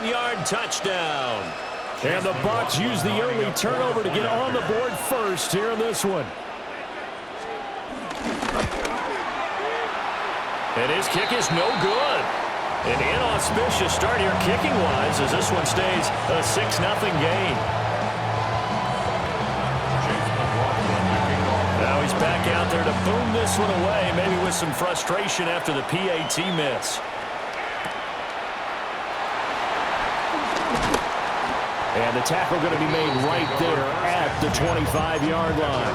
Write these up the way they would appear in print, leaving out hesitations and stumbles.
7-yard touchdown. And the Bucs use the early turnover to get on the board first here in this one. And his kick is no good. An inauspicious start here kicking-wise as this one stays a 6-0 game. Now he's back out there to boom this one away, maybe with some frustration after the PAT miss. And the tackle going to be made right there at the 25-yard line.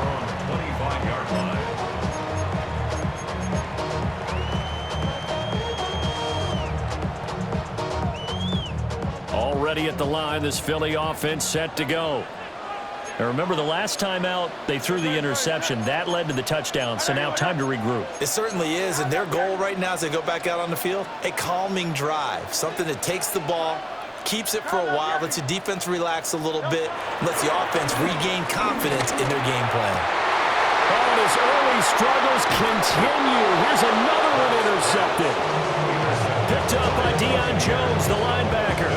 Already at the line, this Philly offense set to go. Now remember, the last time out, they threw the interception. That led to the touchdown, so now time to regroup. It certainly is, and their goal right now as they go back out on the field, a calming drive, something that takes the ball, keeps it for a while, lets the defense relax a little bit, lets the offense regain confidence in their game plan. And his early struggles continue. Here's another one intercepted. Picked up by Deion Jones, the linebacker.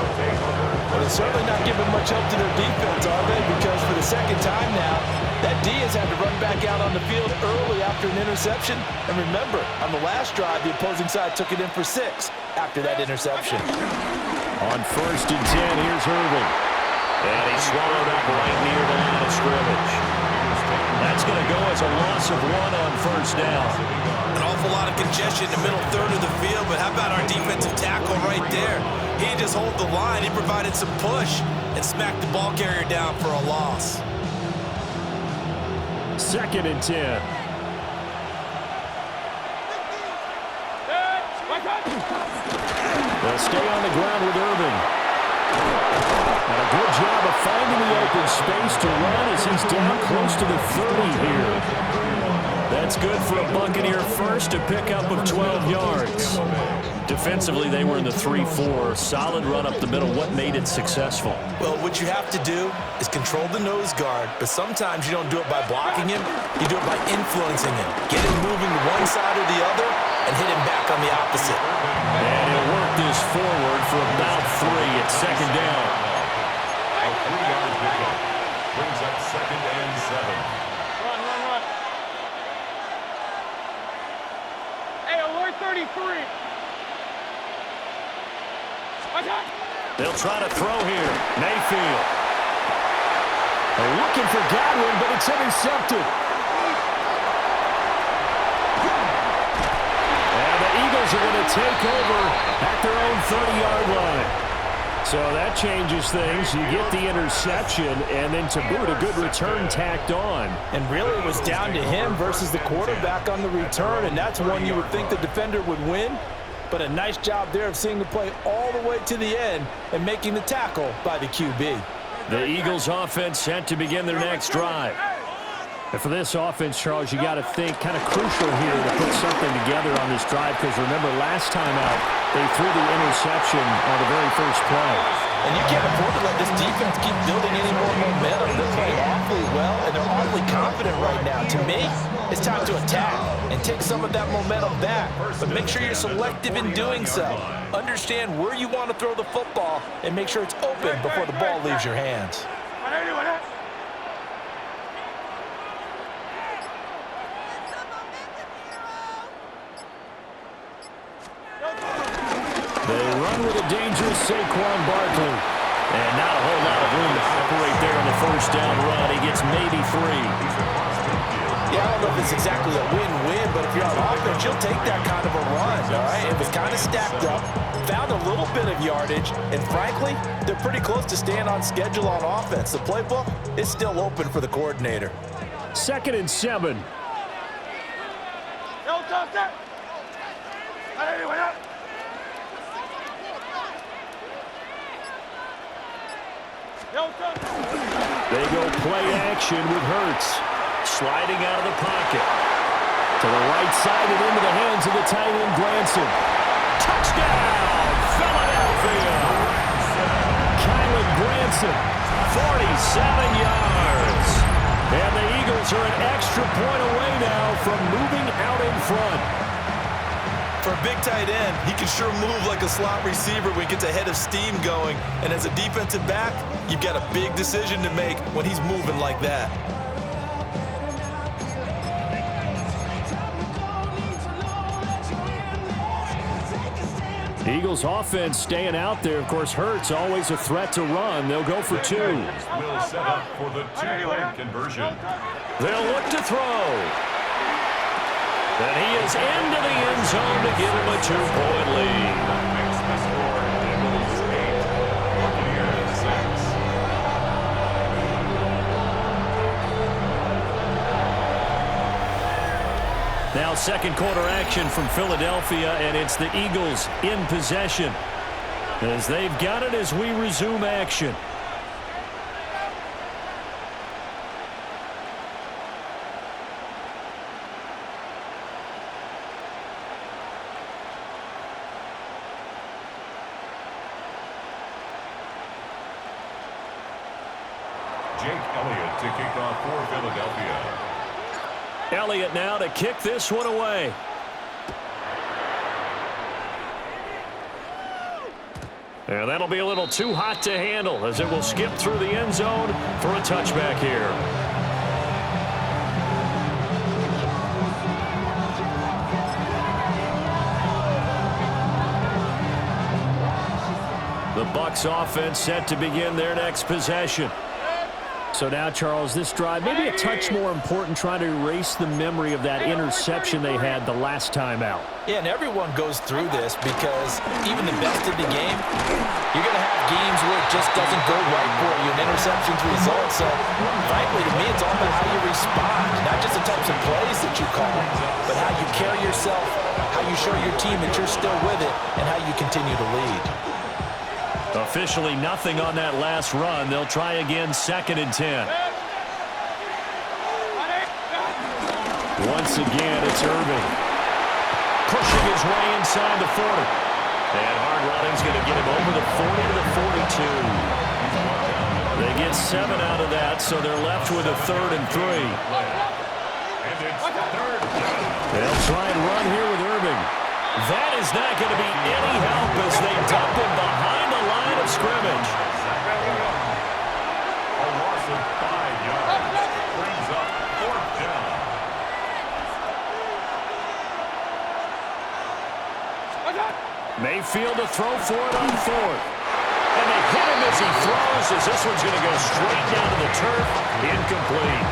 Well, they're certainly not giving much help to their defense, are they? Because for the second time now, that D has had to run back out on the field early after an interception. And remember, on the last drive, the opposing side took it in for 6 after that interception. On 1st and 10, here's Irvin. And he's swallowed up right near the line of scrimmage. That's going to go as a loss of 1 on 1st down. An awful lot of congestion in the middle third of the field, but how about our defensive tackle right there? He didn't just hold the line, he provided some push and smacked the ball carrier down for a loss. 2nd and 10. They'll stay on the ground with Irvin. And a good job of finding the open space to run as he's down close to the 30 here. That's good for a Buccaneer first, a pickup of 12 yards. Defensively, they were in the 3-4. Solid run up the middle. What made it successful? Well, what you have to do is control the nose guard, but sometimes you don't do it by blocking him. You do it by influencing him. Get him moving to one side or the other and hit him back on the opposite. And he'll work this forward for about 3 at 2nd down. A 3-yard pickup brings up 2nd and 7. Run. Hey, alert 33. They'll try to throw here. Mayfield. They're looking for Godwin, but it's intercepted. And the Eagles are going to take over at their own 30-yard line. So that changes things. You get the interception, and then to boot, a good return tacked on. And really it was down to him versus the quarterback on the return, and that's one you would think the defender would win. But a nice job there of seeing the play all the way to the end and making the tackle by the QB. The Eagles offense set to begin their next drive. And for this offense, Charles, you got to think kind of crucial here to put something together on this drive, because remember last time out they threw the interception on the very first play. And you can't afford to let this defense keep building any more momentum. They're playing awfully well, and they're awfully confident right now. To me, it's time to attack and take some of that momentum back. But make sure you're selective in doing so. Understand where you want to throw the football and make sure it's open before the ball leaves your hands. They run with a dangerous Saquon Barkley. And not a whole lot of room to operate there on the 1st down run. He gets maybe 3. Yeah, I don't know if it's exactly a win-win, but if you're on offense, you'll take that kind of a run, all right? It was kind of stacked up, found a little bit of yardage, and frankly, they're pretty close to staying on schedule on offense. The playbook is still open for the coordinator. 2nd and 7. They go play action with Hurts. Sliding out of the pocket. To the right side and into the hands of the tight end, Granson. Touchdown, Philadelphia. Kylan Granson. 47 yards. And the Eagles are an extra point away now from moving out in front. For a big tight end, he can sure move like a slot receiver when he gets a head of steam going. And as a defensive back, you've got a big decision to make when he's moving like that. Eagles offense staying out there. Of course, Hurts always a threat to run. They'll go for 2. Will set up for the 2-point conversion. They'll look to throw. And he is into the end zone to give him a 2-point lead. Makes the score Eagles 8, Buccaneers 6. Now second quarter action from Philadelphia, and it's the Eagles in possession as they've got it as we resume action. Jake Elliott to kick off for Philadelphia. Elliott now to kick this one away. And that'll be a little too hot to handle as it will skip through the end zone for a touchback here. The Bucs offense set to begin their next possession. So now, Charles, this drive, maybe a touch more important, trying to erase the memory of that interception they had the last time out. Yeah, and everyone goes through this because even the best of the game, you're going to have games where it just doesn't go right for you, and interceptions result. So, frankly, to me, it's all about how you respond, not just the types of plays that you call, but how you carry yourself, how you show your team that you're still with it, and how you continue to lead. Officially nothing on that last run. They'll try again, 2nd and 10. Once again, it's Irving. Pushing his way inside the 40. And hard running's going to get him over the 40 to the 42. They get 7 out of that, so they're left with a 3rd and 3. And it's 3rd down. They'll try and run here with Irving. That is not going to be any help as they dump him behind the line of scrimmage. A loss of 5 yards. Brings up 4th down. Mayfield to throw for it on 4th. And they hit him as he throws, as this one's going to go straight down to the turf. Incomplete.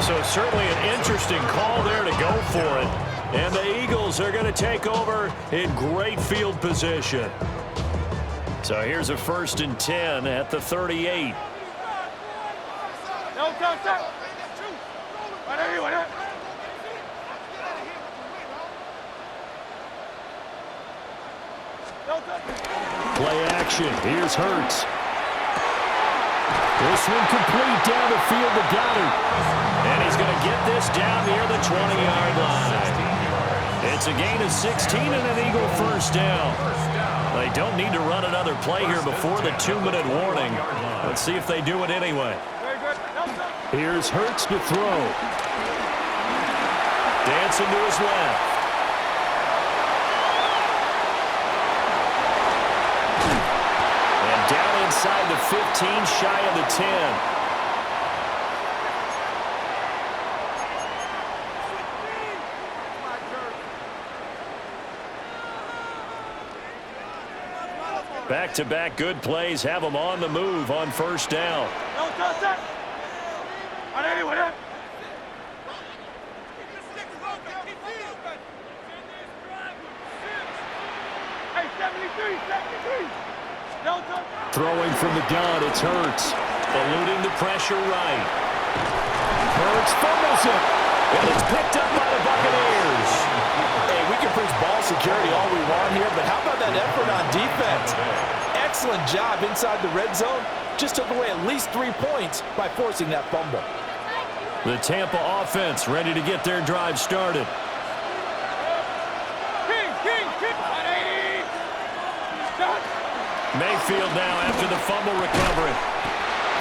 So certainly an interesting call there to go for it. And the Eagles are going to take over in great field position. So here's a 1st and 10 at the 38. Play action. Here's Hurts. This one complete down the field to Goddard. And he's going to get this down near the 20-yard line. It's a gain of 16 and an Eagle 1st down. They don't need to run another play here before the 2-minute warning. Let's see if they do it anyway. Here's Hurts to throw. Dancing to his left. And down inside the 15, shy of the 10. Back-to-back good plays have them on the move on 1st down. Throwing from the gun, it's Hurts. Eluding the pressure right. Hurts fumbles it. And it's picked up by the Buccaneers. Hey, we can preach ball security all we want here, but how about that effort on defense? Excellent job inside the red zone. Just took away at least 3 points by forcing that fumble. The Tampa offense ready to get their drive started. Mayfield now after the fumble recovery.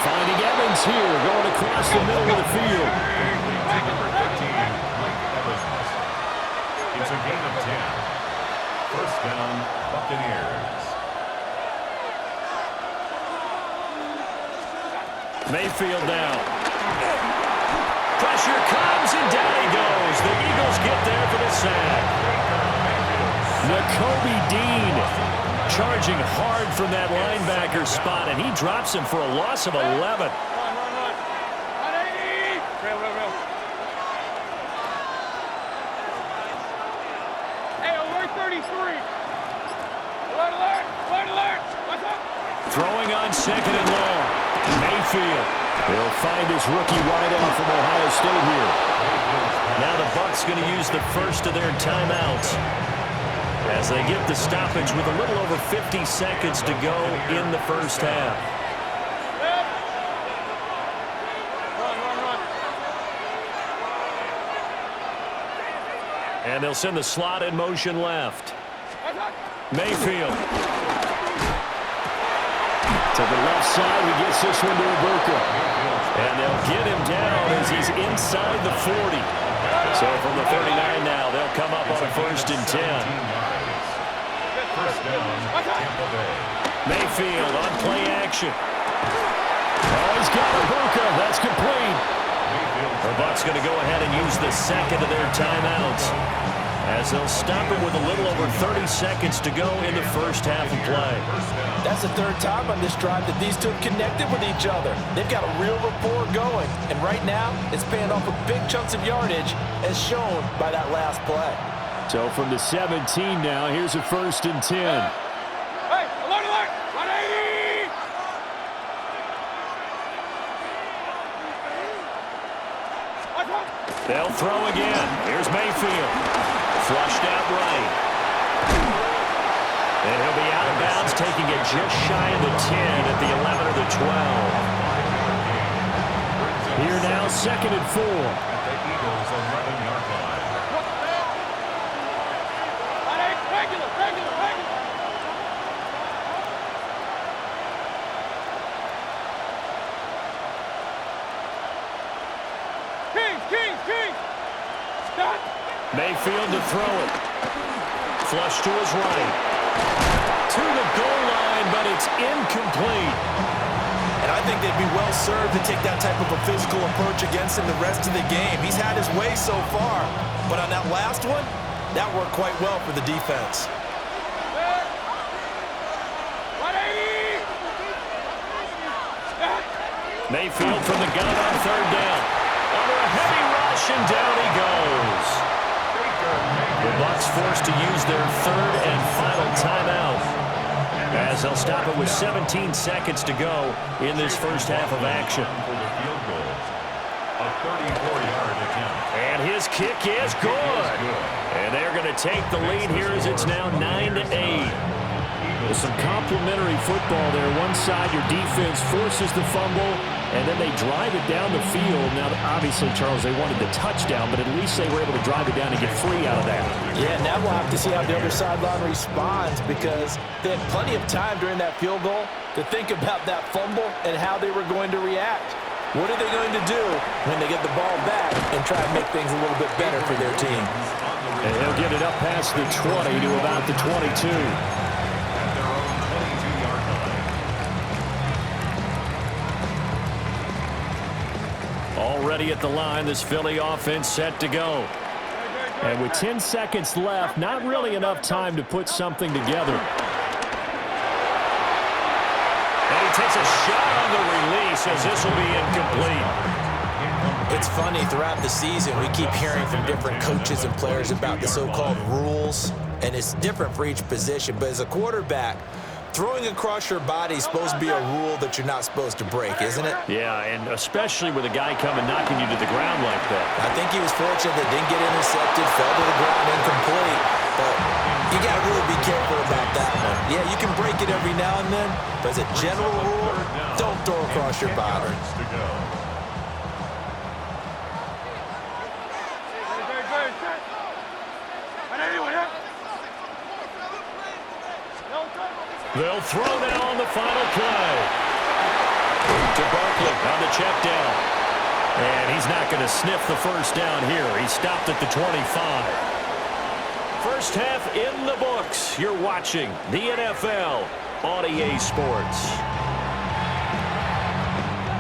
Finding Evans here, going across the middle of the field. Number 15, Mike Evans. It's a gain of 10. down, Buccaneers. Mayfield now. Pressure comes, and down he goes. The Eagles get there for the sack. Nakobe Dean charging hard from that linebacker spot, and he drops him for a loss of 11. Run. 180. Real. Hey, alert 33. Alert. What's up? Throwing on second and long. Mayfield. He'll find his rookie wideout from Ohio State here. Now the Bucs going to use the first of their timeouts as they get the stoppage with a little over 50 seconds to go in the first half. Run. And they'll send the slot in motion left. Mayfield. To the left side, he gets this one to Ibuka. And they'll get him down as he's inside the 40. So from the 39 now, they'll come up on a 1st and 10. First down, Tampa Bay. Mayfield on play action. Oh, he's got Ibuka. That's complete. The Bucs going to go ahead and use the second of their timeouts as they'll stop him with a little over 30 seconds to go in the first half of play. That's the third time on this drive that these two have connected with each other. They've got a real rapport going, and right now it's paying off with big chunks of yardage as shown by that last play. So from the 17 now, here's a 1st and 10. Hey, alert. 180. What's up? They'll throw again. Here's Mayfield. Flushed out right. And he'll be out of bounds, taking it just shy of the 10 at the 11 or the 12. Here now, 2nd and 4. At the Eagles' 11-yard line. Regular. King. Stop. Mayfield to throw it. Flush to his right. To the goal line, but it's incomplete. And I think they'd be well served to take that type of a physical approach against him the rest of the game. He's had his way so far, but on that last one, that worked quite well for the defense. 180. Mayfield from the gun on 3rd down. Under a heavy rush, and down he goes. The Bucs forced to use their 3rd and final timeout as they'll stop it with 17 seconds to go in this first half of action. For the field goal. A 34-yard attempt. And his kick is good. And they're going to take the lead here as it's now 9-8. With some complimentary football there. One side, your defense forces the fumble, and then they drive it down the field. Now, obviously, Charles, they wanted the touchdown, but at least they were able to drive it down and get free out of that. Yeah, now we'll have to see how the other sideline responds because they had plenty of time during that field goal to think about that fumble and how they were going to react. What are they going to do when they get the ball back and try to make things a little bit better for their team? And he'll get it up past the 20 to about the 22. Already at the line, this Philly offense set to go. And with 10 seconds left, not really enough time to put something together. And he takes a shot on the release as this will be incomplete. It's funny, throughout the season, we keep hearing from different coaches and players about the so-called rules, and it's different for each position. But as a quarterback, throwing across your body is supposed to be a rule that you're not supposed to break, isn't it? Yeah, and especially with a guy coming knocking you to the ground like that. I think he was fortunate that didn't get intercepted, fell to the ground incomplete. But you got to really be careful about that one. Yeah, you can break it every now and then, but as a general rule, don't throw across your body. They'll throw now on the final play. To Barkley on the check down. And he's not going to sniff the first down here. He stopped at the 25. first half in the books. You're watching the NFL on EA Sports.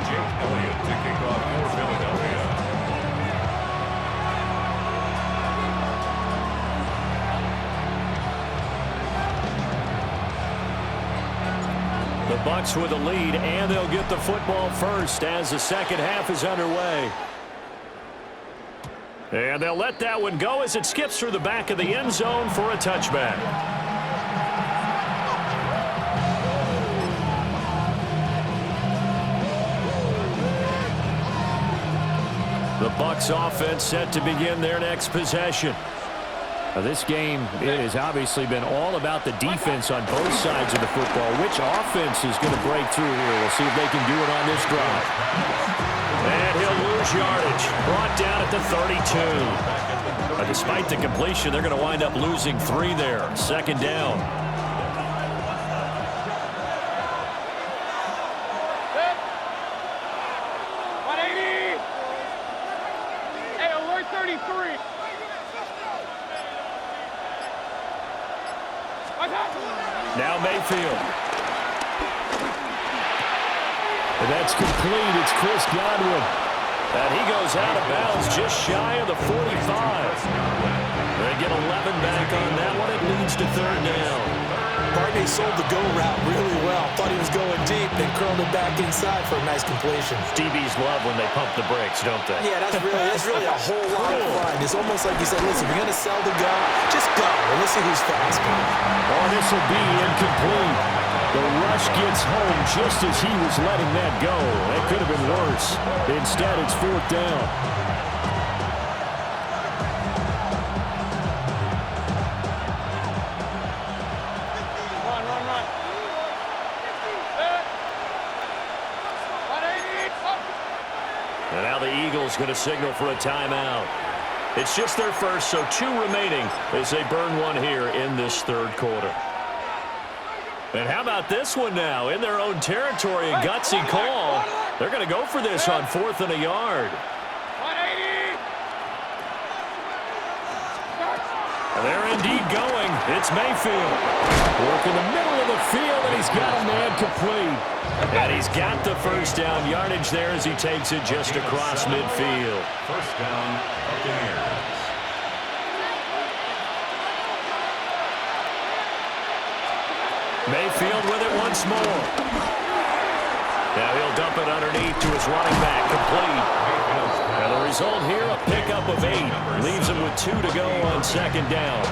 Jake Elliott to kick off for Philadelphia. The Bucs with a lead, and they'll get the football first as the second half is underway. And they'll let that one go as it skips through the back of the end zone for a touchback. The Bucs offense set to begin their next possession. Now, this game has obviously been all about the defense on both sides of the football. Which offense is going to break through here? We'll see if they can do it on this drive. And he'll lose yardage. Brought down at the 32. Despite the completion, they're going to wind up losing 3 there. Second down. Hey, alert 33. Now Mayfield. And that's complete. It's Chris Godwin. And he goes out of bounds just shy of the 45. They get 11 back on that one. It leads to third down. Barney sold the go route really well. Thought he was going deep, then curled it back inside for a nice completion. DBs love when they pump the brakes, don't they? Yeah, that's really a whole lot of fun. It's almost like he said, listen, we're going to sell the go. Just go, and let's see who's faster. Oh, this will be incomplete. The rush gets home just as he was letting that go. That could have been worse. Instead, it's fourth down. And now the Eagles going to signal for a timeout. It's just their first, so 2 remaining as they burn one here in this third quarter. And how about this one now? In their own territory, a gutsy call. They're going to go for this on 4th and a yard. 180. And they're indeed going. It's Mayfield. Work in the middle of the field, and he's got a man complete. And he's got the first down yardage there as he takes it just across midfield. First down, Buccaneers. Mayfield with it once more. Now he'll dump it underneath to his running back, complete. And the result here, a pickup of 8. Leaves him with 2 to go on second down.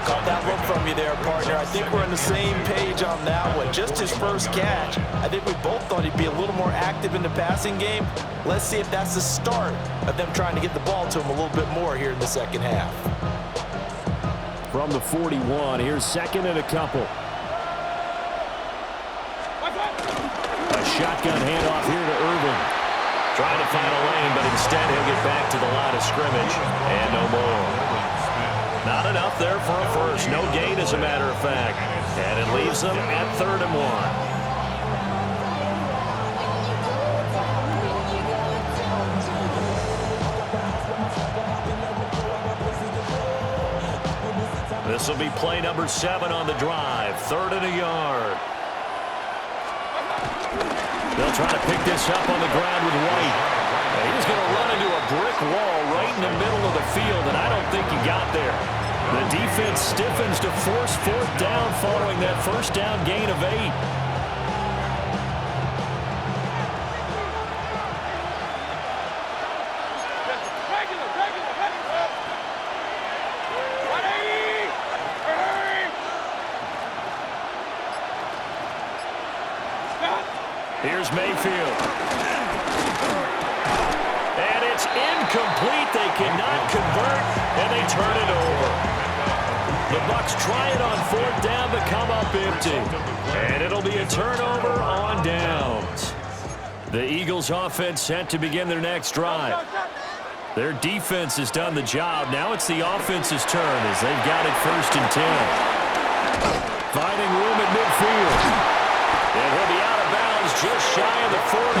Caught that look from you there, partner. I think we're on the same page on that one. Just his first catch. I think we both thought he'd be a little more active in the passing game. Let's see if that's the start of them trying to get the ball to him a little bit more here in the second half. From the 41, here's second and a couple. A shotgun handoff here to Irvin. Trying to find a lane, but instead he'll get back to the line of scrimmage. And no more. Not enough there for a first. No gain, as a matter of fact. And it leaves them at 3rd and 1. This will be play number 7 on the drive. 3rd and a yard. They'll try to pick this up on the ground with White. He's going to run into a brick wall right in the middle of the field, and I don't think he got there. The defense stiffens to force 4th down following that first down gain of 8. Here's Mayfield. And it's incomplete. They cannot convert, and they turn it over. The Bucs try it on 4th down, but come up empty. And it'll be a turnover on downs. The Eagles offense set to begin their next drive. Their defense has done the job. Now it's the offense's turn as they've got it 1st and 10. Finding room at midfield. And he'll be out of bounds just shy of the 40.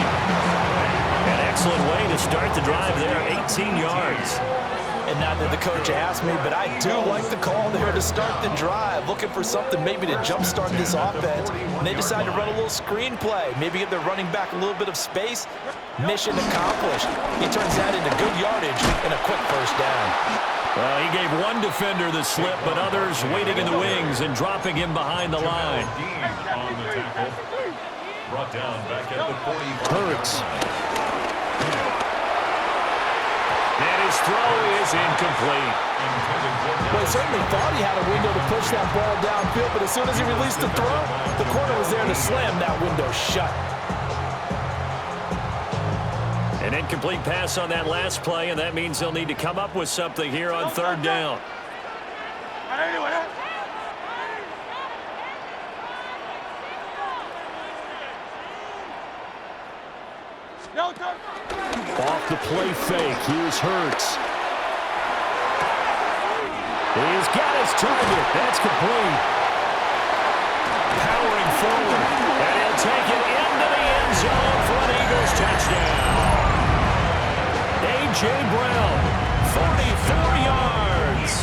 An excellent way to start the drive there, 18 yards. And not that the coach asked me, but I do like the call there to start the drive, looking for something maybe to jumpstart this offense. And they decide to run a little screen play, maybe give their running back a little bit of space. Mission accomplished. He turns that into good yardage and a quick first down. Well, he gave one defender the slip, but others waiting in the wings and dropping him behind the line. On the tackle. Brought down back at the 45. Hurts. And his throw is incomplete. Well, he certainly thought he had a window to push that ball downfield, but as soon as he released the throw, the corner was there to slam that window shut. An incomplete pass on that last play, and that means they'll need to come up with something here on third down. Off the play fake, here's Hurts. He's got his target. That's complete. Powering forward, and he'll take it into the end zone for an Eagles touchdown. A.J. Brown, 44 yards.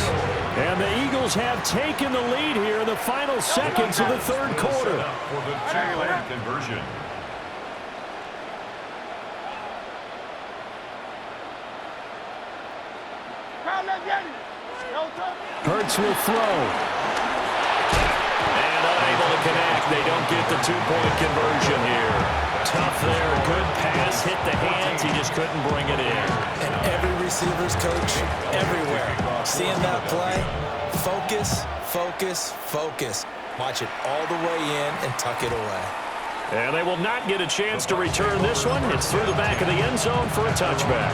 And the Eagles have taken the lead here in the final seconds of the third quarter. For the two-point conversion. Hurts will throw. And unable to connect. They don't get the two-point conversion here. Tough there. Good pass. Hit the hands. He just couldn't bring it in. And every receiver's coach everywhere. Seeing that play, focus, focus, focus. Watch it all the way in and tuck it away. And they will not get a chance to return this one. It's through the back of the end zone for a touchback.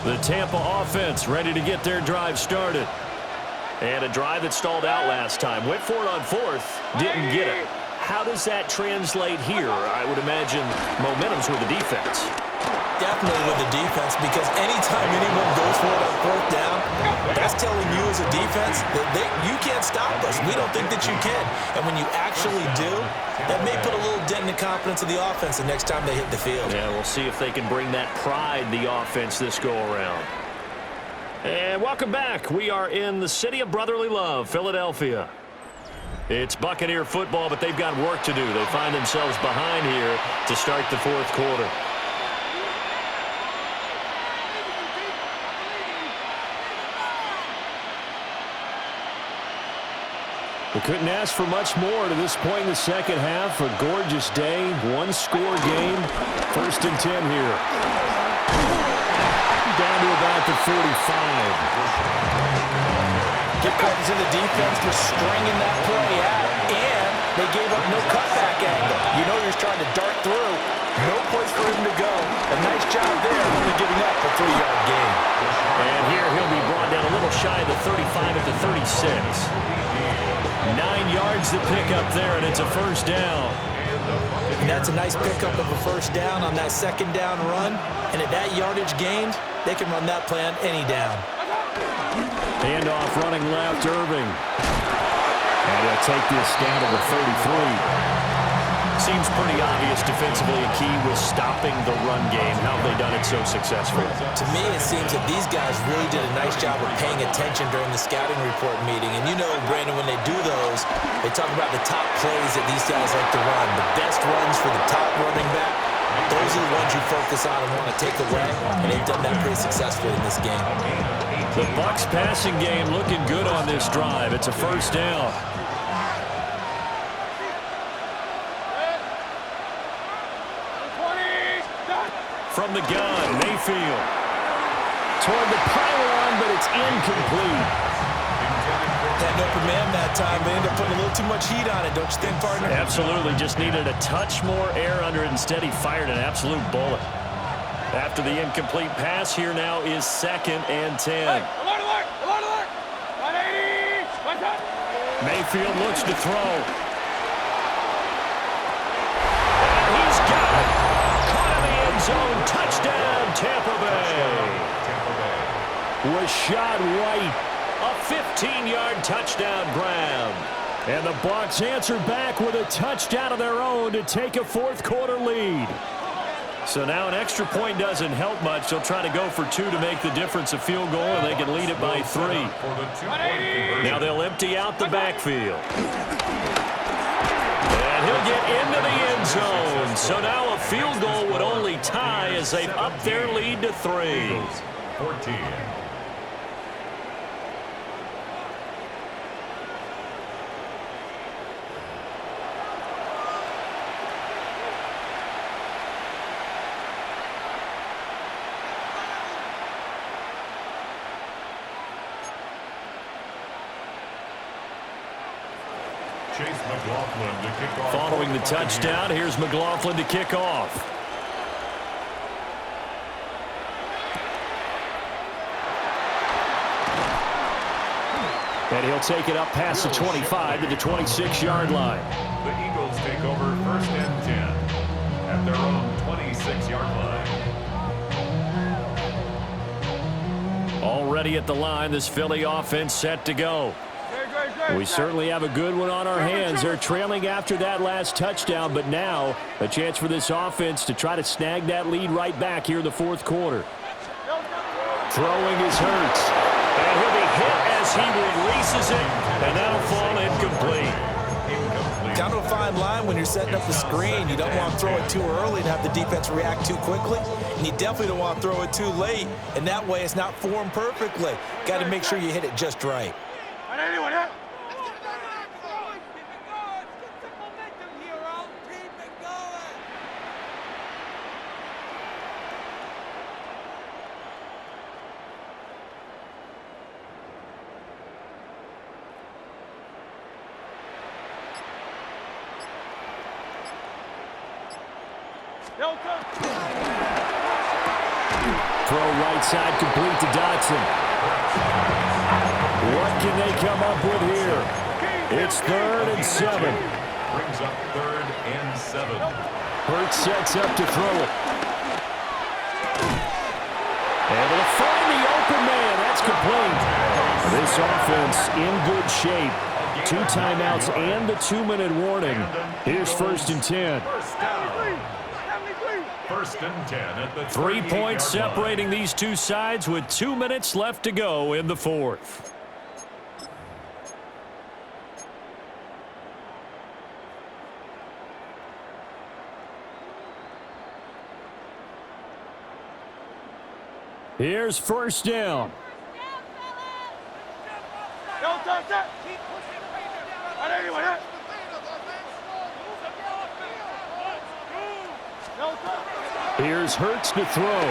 The Tampa offense ready to get their drive started. And a drive that stalled out last time. Went for it on fourth, didn't get it. How does that translate here? I would imagine momentum's with the defense. Definitely with the defense, because anytime anyone goes for it on fourth down, that's telling you as a defense that you can't stop us. We don't think that you can. And when you actually do, that may put a little dent in the confidence of the offense the next time they hit the field. Yeah, we'll see if they can bring that pride, the offense, this go-around. And welcome back. We are in the city of brotherly love, Philadelphia. It's Buccaneer football, but they've got work to do. They find themselves behind here to start the fourth quarter. We couldn't ask for much more to this point in the second half. A gorgeous day, one-score game. 1st and 10 here. Down to about the 45. Give credit to the defense for stringing that play out, and they gave up no cutback angle. You know you're trying to dart through. No place for him to go. A nice job there, only giving up a 3-yard gain. And here he'll be brought down a little shy of the 35 at the 36. 9 yards to pick up there, and it's a first down. And that's a nice pickup of a first down on that second down run. And at that yardage gained, they can run that play on any down. Handoff running left, Irving. And he'll take this down to the 33. Seems pretty obvious defensively a key was stopping the run game. How have they done it so successfully? To me, it seems that these guys really did a nice job of paying attention during the scouting report meeting. And you know, Brandon, when they do those, they talk about the top plays that these guys like to run. The best runs for the top running back. Those are the ones you focus on and want to take away. And they've done that pretty successfully in this game. The Bucs passing game looking good on this drive. It's a first down. From the gun, Mayfield. Toward the pylon, but it's incomplete. Had no command that time. They ended up putting a little too much heat on it, don't you think, partner? Absolutely. Just needed a touch more air under it. Instead, he fired an absolute bullet. After the incomplete pass, here now is 2nd and 10. Alert, alert, alert, alert. 180. Mayfield looks to throw. And he's got it. Caught in the end zone. Touchdown, Tampa Bay. Rashad White, a 15-yard touchdown grab. And the Bucs answer back with a touchdown of their own to take a fourth-quarter lead. So now an extra point doesn't help much. They'll try to go for 2 to make the difference a field goal, and they can lead it by 3. Now they'll empty out the backfield. And he'll get into the end zone. So now a field goal would only tie as they've upped their lead to 3. 14. Following the touchdown, here's McLaughlin to kick off. And he'll take it up past the 25 to the 26-yard line. The Eagles take over 1st and 10 at their own 26-yard line. Already at the line, this Philly offense set to go. We certainly have a good one on our hands. They're trailing after that last touchdown, but now a chance for this offense to try to snag that lead right back here in the fourth quarter. Throwing is Hurts. And he'll be hit as he releases it, and that'll fall incomplete. Down to a fine line when you're setting up the screen. You don't want to throw it too early and have the defense react too quickly. And you definitely don't want to throw it too late, and that way it's not formed perfectly. Got to make sure you hit it just right. Throw right side complete to Dotson. What can they come up with here? It's 3rd and 7. Brings up 3rd and 7. Hurts sets up to throw it. Able to find the open man. That's complete. This offense in good shape. 2 timeouts and the 2-minute warning. Here's 1st and 10. First and 10 at the 3 points separating these two sides with 2 minutes left to go in the fourth. Here's 1st down. Don't touch that. Here's Hurts to throw.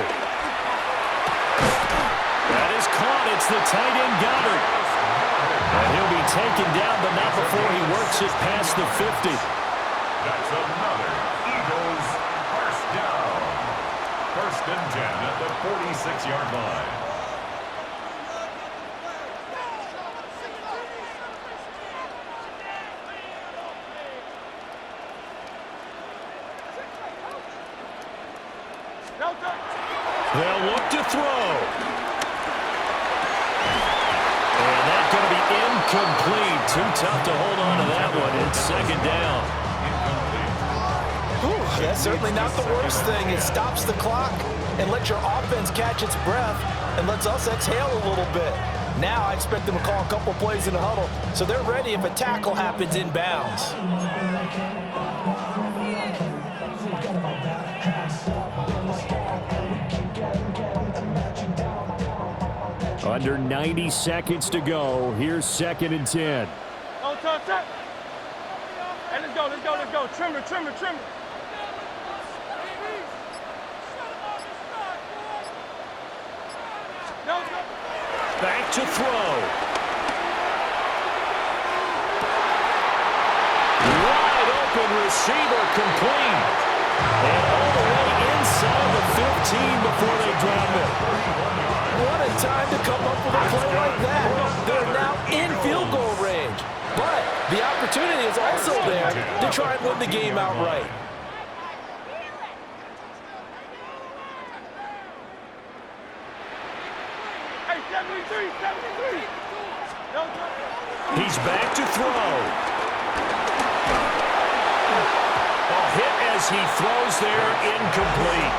That is caught. It's the tight end Goddard. And he'll be taken down, but not before he works it past the 50. That's another Eagles first down. 1st and 10 at the 46-yard line. They'll look to throw. And that's going to be incomplete. Too tough to hold on to that one. It's 2nd down. Whew, that's certainly not the worst thing. It stops the clock and lets your offense catch its breath and lets us exhale a little bit. Now I expect them to call a couple plays in the huddle so they're ready if a tackle happens inbounds. Under 90 seconds to go. Here's 2nd and 10. Don't touch that. Hey, let's go. Trimmer. Back to throw. Wide open receiver complete. And all the way inside the 15 before they drop it. What a time to come up with a play like that. They're now in field goal range. But the opportunity is also there to try and win the game outright. Hey, 73. He's back to throw. Hit as he throws there, incomplete.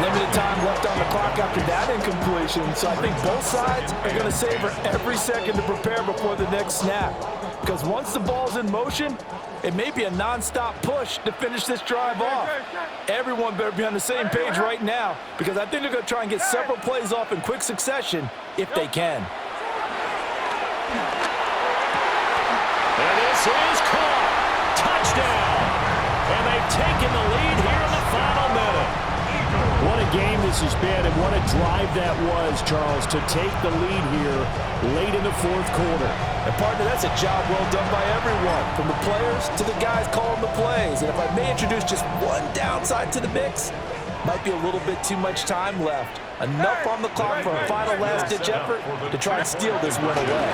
Limited time left on the clock after that incompletion, so I think both sides are going to savor every second to prepare before the next snap. Because once the ball's in motion, it may be a non-stop push to finish this drive off. Everyone better be on the same page right now, because I think they're going to try and get several plays off in quick succession if they can. And this is caught. Touchdown. And they've taken the lead here in the final minute. What a game this has been, and what a drive that was, Charles, to take the lead here late in the fourth quarter. And partner, that's a job well done by everyone, from the players to the guys calling the plays. And if I may introduce just one downside to the mix, might be a little bit too much time left. Enough on the clock for a final last-ditch effort to try and steal this win away.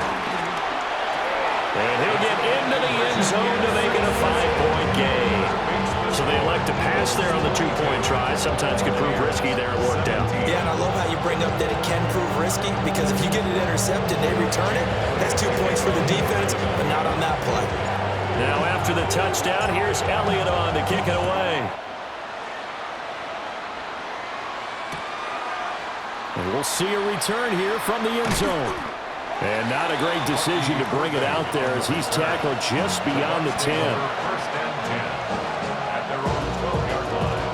And he'll get into the end zone to make it a 5-point game. So they elect to pass there on the 2-point try. Sometimes can prove risky there. It worked out. Yeah, and I love how you bring up that it can prove risky, because if you get it intercepted and they return it, that's 2 points for the defense, but not on that play. Now after the touchdown, here's Elliott on to kick it away. And we'll see a return here from the end zone. And not a great decision to bring it out there as he's tackled just beyond the 10. First and 10 at their own 12-yard line.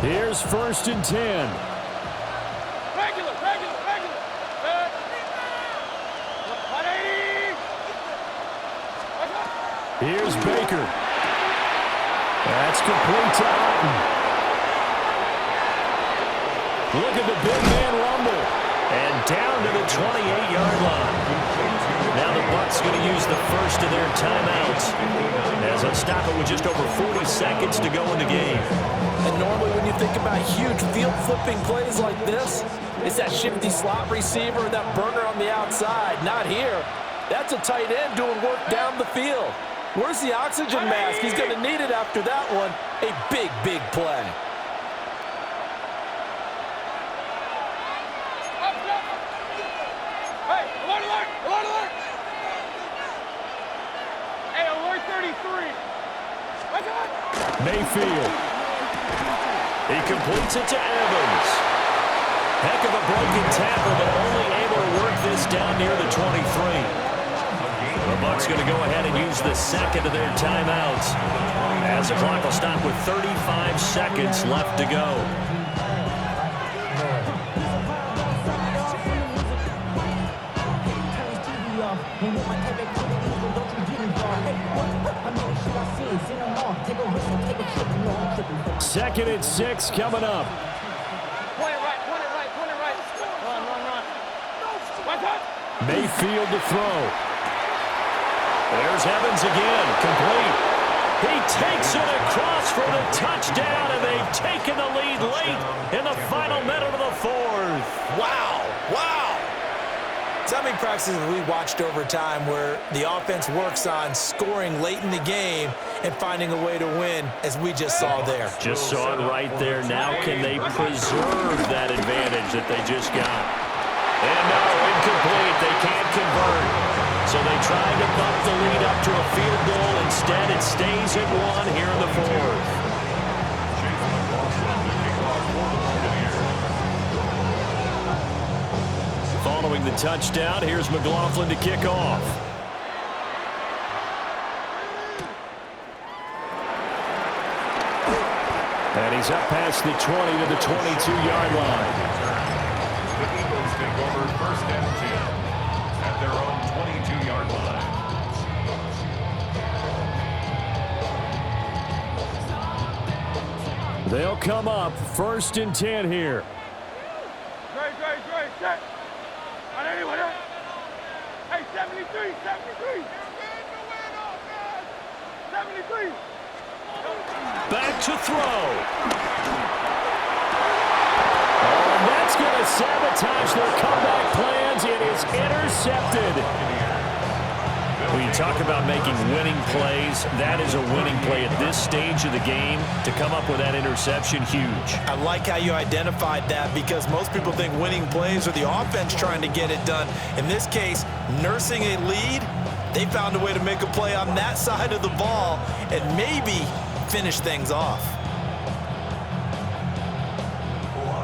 Here's first and 10. Regular. 180. Here's Baker. That's complete to Houghton. Look at the big man rumble. And down to the 28-yard line. Now the Bucs going to use the first of their timeouts as they'll stop it with just over 40 seconds to go in the game. And normally when you think about huge field-flipping plays like this, it's that shifty slot receiver, that burner on the outside. Not here. That's a tight end doing work down the field. Where's the oxygen mask? He's going to need it after that one. A big, big play. Hey, alert! Hey, alert 33. What's up? Mayfield. He completes it to Evans. Heck of a broken tackle, but only able to work this down near the 23. The Bucs going to go ahead and use the second of their timeouts as the clock will stop with 35 seconds left to go. Second and 6 coming up. Point it right. Run. What's up? Mayfield to throw. There's Evans again, complete. He takes it across for the touchdown, and they've taken the lead late in the final minute of the fourth. Wow. So how many practices have we watched over time where the offense works on scoring late in the game and finding a way to win, as we just saw there? Just saw it right there. Now can they preserve that advantage that they just got? And no, incomplete. They can't convert. So they tried to bump the lead up to a field goal. Instead, it stays at 1 here in the fourth. Following the touchdown, here's McLaughlin to kick off. And he's up past the 20 to the 22-yard line. The Eagles take over first and 10 at their own 22-yard line. They'll come up first and 10 here. Great. Check. On anyone else? Hey, 73. 73. Back to throw. And that's going to sabotage their comeback plans. It is intercepted. When you talk about making winning plays, that is a winning play at this stage of the game. To come up with that interception, huge. I like how you identified that because most people think winning plays are the offense trying to get it done. In this case, nursing a lead, they found a way to make a play on that side of the ball and maybe finish things off.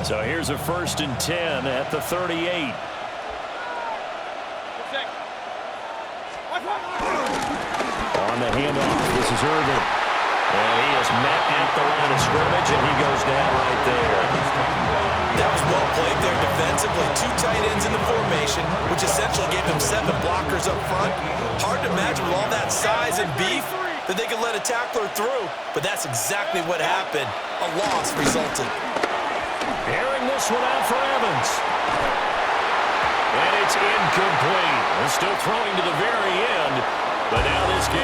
So here's a 1st and 10 at the 38. On the handoff, this is Irvin. And he is met at the line of scrimmage, and he goes down right there. That was well played there defensively. 2 tight ends in the formation, which essentially gave them 7 blockers up front. Hard to imagine with all that size and beef that they could let a tackler through, but that's exactly what happened. A loss resulted. Airing this one out for Evans. And it's incomplete. They're still throwing to the very end, but now this game